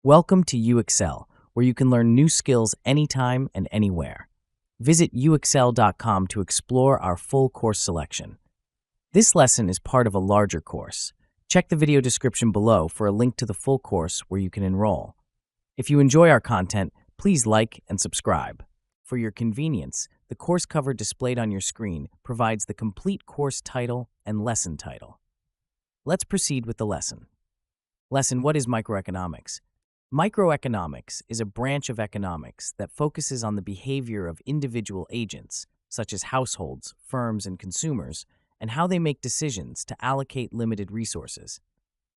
Welcome to UXL, where you can learn new skills anytime and anywhere. Visit uxl.com to explore our full course selection. This lesson is part of a larger course. Check the video description below for a link to the full course where you can enroll. If you enjoy our content, please like and subscribe. For your convenience, the course cover displayed on your screen provides the complete course title and lesson title. Let's proceed with the lesson. Lesson: What is microeconomics? Microeconomics is a branch of economics that focuses on the behavior of individual agents, such as households, firms, and consumers, and how they make decisions to allocate limited resources.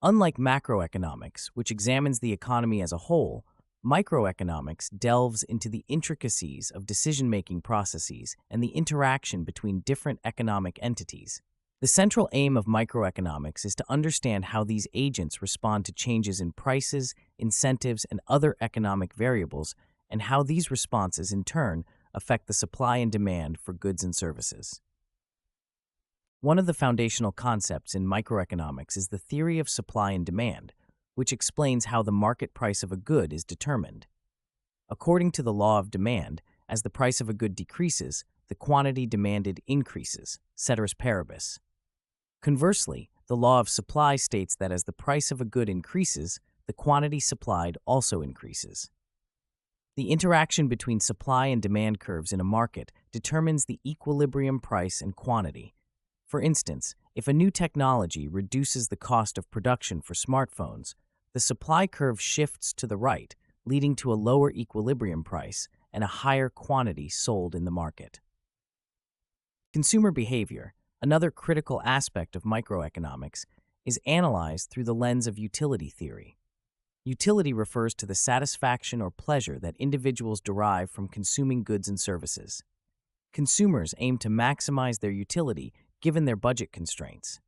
Unlike macroeconomics, which examines the economy as a whole, microeconomics delves into the intricacies of decision-making processes and the interaction between different economic entities. The central aim of microeconomics is to understand how these agents respond to changes in prices, incentives, and other economic variables, and how these responses, in turn, affect the supply and demand for goods and services. One of the foundational concepts in microeconomics is the theory of supply and demand, which explains how the market price of a good is determined. According to the law of demand, as the price of a good decreases, the quantity demanded increases, ceteris paribus. Conversely, the law of supply states that as the price of a good increases, the quantity supplied also increases. The interaction between supply and demand curves in a market determines the equilibrium price and quantity. For instance, if a new technology reduces the cost of production for smartphones, the supply curve shifts to the right, leading to a lower equilibrium price and a higher quantity sold in the market. Consumer behavior, another critical aspect of microeconomics, is analyzed through the lens of utility theory. Utility refers to the satisfaction or pleasure that individuals derive from consuming goods and services. Consumers aim to maximize their utility given their budget constraints.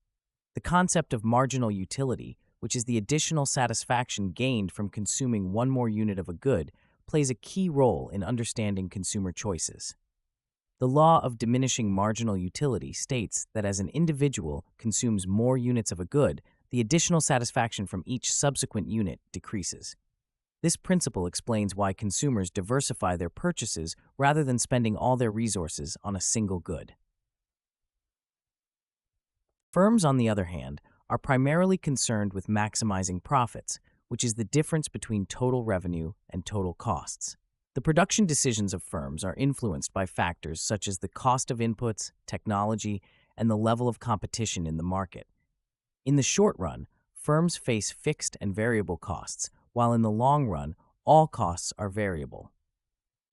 The concept of marginal utility, which is the additional satisfaction gained from consuming one more unit of a good, plays a key role in understanding consumer choices. The law of diminishing marginal utility states that as an individual consumes more units of a good, the additional satisfaction from each subsequent unit decreases. This principle explains why consumers diversify their purchases rather than spending all their resources on a single good. Firms, on the other hand, are primarily concerned with maximizing profits, which is the difference between total revenue and total costs. The production decisions of firms are influenced by factors such as the cost of inputs, technology, and the level of competition in the market. In the short run, firms face fixed and variable costs, while in the long run, all costs are variable.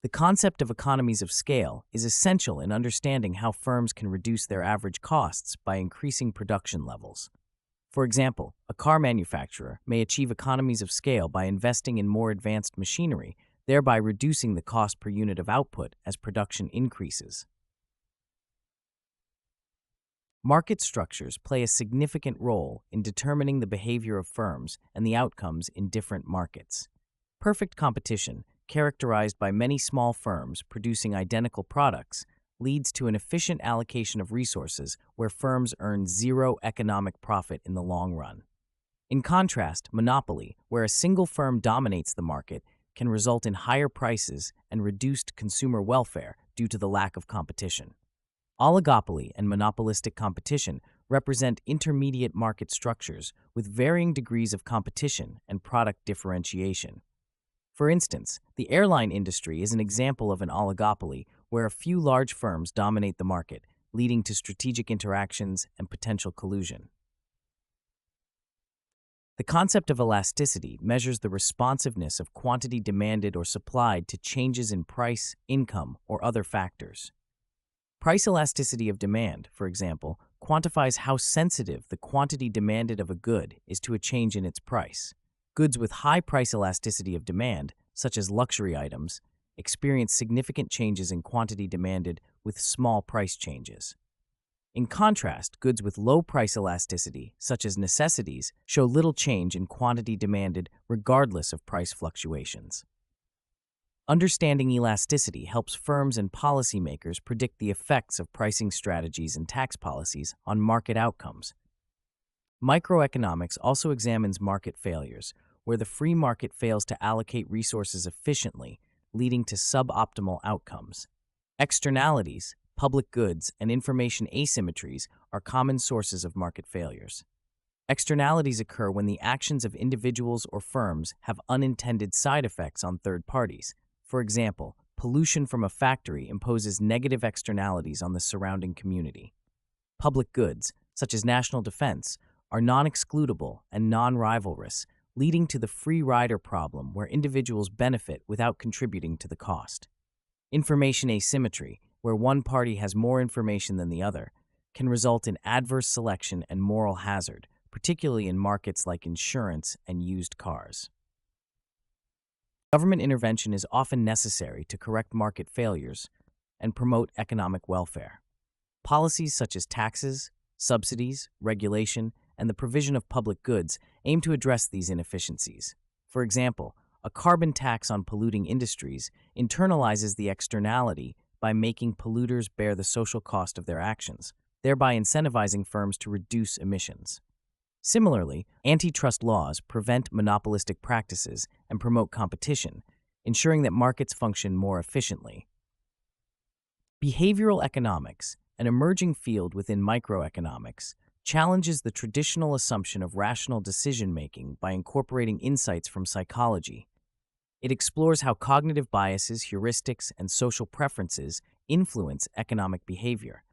The concept of economies of scale is essential in understanding how firms can reduce their average costs by increasing production levels. For example, a car manufacturer may achieve economies of scale by investing in more advanced machinery, thereby reducing the cost per unit of output as production increases. Market structures play a significant role in determining the behavior of firms and the outcomes in different markets. Perfect competition, characterized by many small firms producing identical products, leads to an efficient allocation of resources where firms earn zero economic profit in the long run. In contrast, monopoly, where a single firm dominates the market, can result in higher prices and reduced consumer welfare due to the lack of competition. Oligopoly and monopolistic competition represent intermediate market structures with varying degrees of competition and product differentiation. For instance, the airline industry is an example of an oligopoly where a few large firms dominate the market, leading to strategic interactions and potential collusion. The concept of elasticity measures the responsiveness of quantity demanded or supplied to changes in price, income, or other factors. Price elasticity of demand, for example, quantifies how sensitive the quantity demanded of a good is to a change in its price. Goods with high price elasticity of demand, such as luxury items, experience significant changes in quantity demanded with small price changes. In contrast, goods with low price elasticity, such as necessities, show little change in quantity demanded regardless of price fluctuations. Understanding elasticity helps firms and policymakers predict the effects of pricing strategies and tax policies on market outcomes. Microeconomics also examines market failures, where the free market fails to allocate resources efficiently, leading to suboptimal outcomes. Externalities, public goods, and information asymmetries are common sources of market failures. Externalities occur when the actions of individuals or firms have unintended side effects on third parties. For example, pollution from a factory imposes negative externalities on the surrounding community. Public goods, such as national defense, are non-excludable and non-rivalrous, leading to the free rider problem where individuals benefit without contributing to the cost. Information asymmetry, where one party has more information than the other, can result in adverse selection and moral hazard, particularly in markets like insurance and used cars. Government intervention is often necessary to correct market failures and promote economic welfare. Policies such as taxes, subsidies, regulation, and the provision of public goods aim to address these inefficiencies. For example, a carbon tax on polluting industries internalizes the externality by making polluters bear the social cost of their actions, thereby incentivizing firms to reduce emissions. Similarly, antitrust laws prevent monopolistic practices and promote competition, ensuring that markets function more efficiently. Behavioral economics, an emerging field within microeconomics, challenges the traditional assumption of rational decision-making by incorporating insights from psychology. It explores how cognitive biases, heuristics, and social preferences influence economic behavior.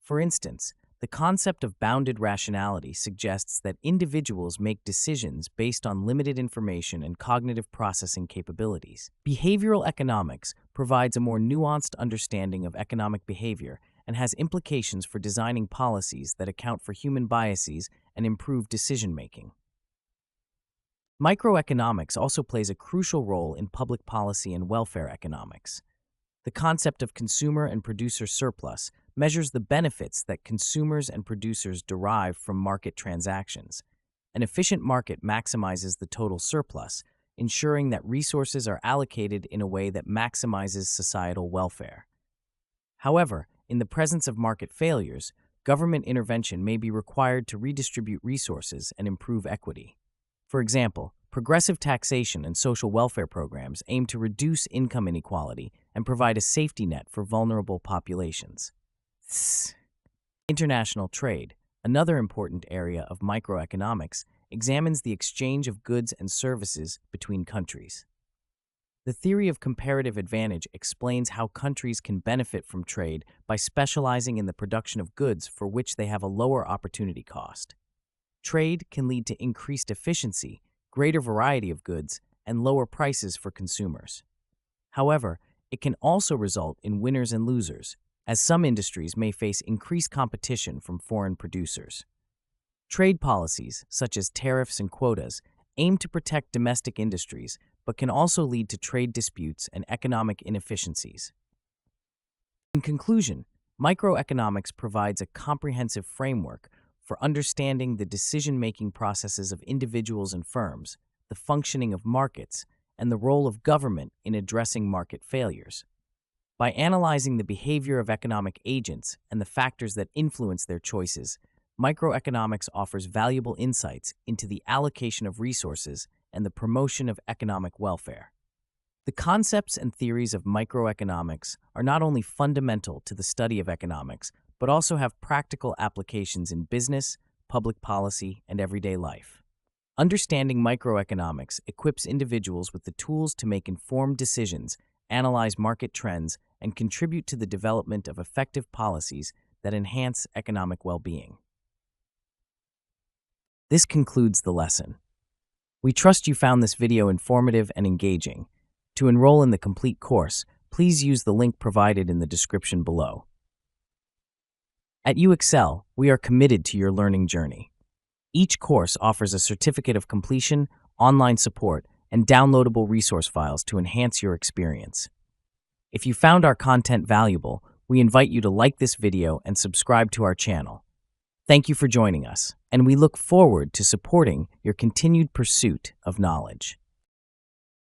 For instance, the concept of bounded rationality suggests that individuals make decisions based on limited information and cognitive processing capabilities. Behavioral economics provides a more nuanced understanding of economic behavior and has implications for designing policies that account for human biases and improve decision-making. Microeconomics also plays a crucial role in public policy and welfare economics. The concept of consumer and producer surplus measures the benefits that consumers and producers derive from market transactions. An efficient market maximizes the total surplus, ensuring that resources are allocated in a way that maximizes societal welfare. However, in the presence of market failures, government intervention may be required to redistribute resources and improve equity. For example, progressive taxation and social welfare programs aim to reduce income inequality and provide a safety net for vulnerable populations. International trade, another important area of microeconomics, examines the exchange of goods and services between countries. The theory of comparative advantage explains how countries can benefit from trade by specializing in the production of goods for which they have a lower opportunity cost. Trade can lead to increased efficiency, greater variety of goods, and lower prices for consumers. However, it can also result in winners and losers, as some industries may face increased competition from foreign producers. Trade policies, such as tariffs and quotas, aim to protect domestic industries, but can also lead to trade disputes and economic inefficiencies. In conclusion, microeconomics provides a comprehensive framework for understanding the decision-making processes of individuals and firms, the functioning of markets, and the role of government in addressing market failures. By analyzing the behavior of economic agents and the factors that influence their choices, microeconomics offers valuable insights into the allocation of resources and the promotion of economic welfare. The concepts and theories of microeconomics are not only fundamental to the study of economics, but also have practical applications in business, public policy, and everyday life. Understanding microeconomics equips individuals with the tools to make informed decisions, analyze market trends, and contribute to the development of effective policies that enhance economic well-being. This concludes the lesson. We trust you found this video informative and engaging. To enroll in the complete course, please use the link provided in the description below. At UExcel, we are committed to your learning journey. Each course offers a certificate of completion, online support, and downloadable resource files to enhance your experience. If you found our content valuable, we invite you to like this video and subscribe to our channel. Thank you for joining us, and we look forward to supporting your continued pursuit of knowledge.